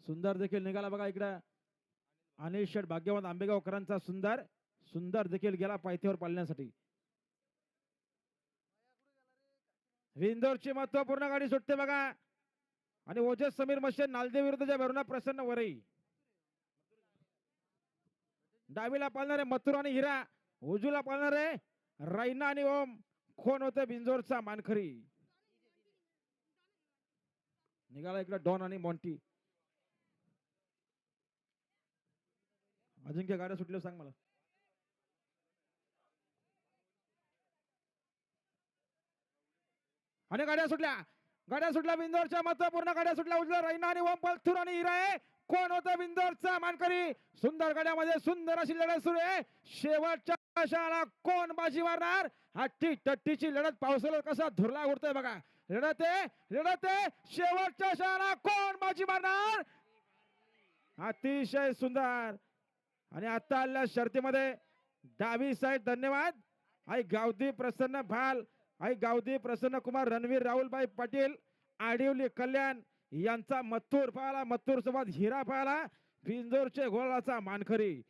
सुंदर देखील निघाला बघा इकडं. अनिल शेठ भाग्यवान आंबेगावकरांचा सुंदर सुंदर देखील गेला पायथ्यावर पाळण्यासाठी. विंदोरची महत्वपूर्ण गाडी सुटते बघा. आणि ओजस समीर मशे नालदेव विरुद्धच्या भरुणा प्रसन्न वरई. डावीला पाळणारे मथुर आणि हिरा, उजूला पाळणारे रैना आणि ओम. कोण होते बिंजोरचा मानखरी. निघाला इकडे डॉन आणि मॉन्टी. अजिंक्य गाड्या सुटल्या सांग मला. आणि गाड्या सुटल्या बिंदोरच्या महत्वपूर्ण गाड्या सुटल्या. उजव्या रैना आणि ओम पलथूर आणि हिरा आहे. कोण होतं बिंदोरचा मानकरी. सुंदर गाड्यामध्ये सुंदर अशी लढत सुरू आहे. शेवटच्या क्षणाला कोण बाजी मारणार. हट्टी टट्टीची लढत पावसाला कसा धुरला उडतोय बघा. लढत आहे शेवटच्या क्षणाला कोण बाजी मारणार. अतिशय सुंदर. आणि आता आलेल्या शर्तीमध्ये डावी साईड धन्यवाद आई गावदी प्रसन्न भाल, आई गावदी प्रसन्न कुमार, रणवीर राहुलभाई पाटील, आडिवली कल्याण यांचा मथुर पाहला. मथुर सोबत हिरा पाहला. बिंजोरचे घोळाचा मानखरी.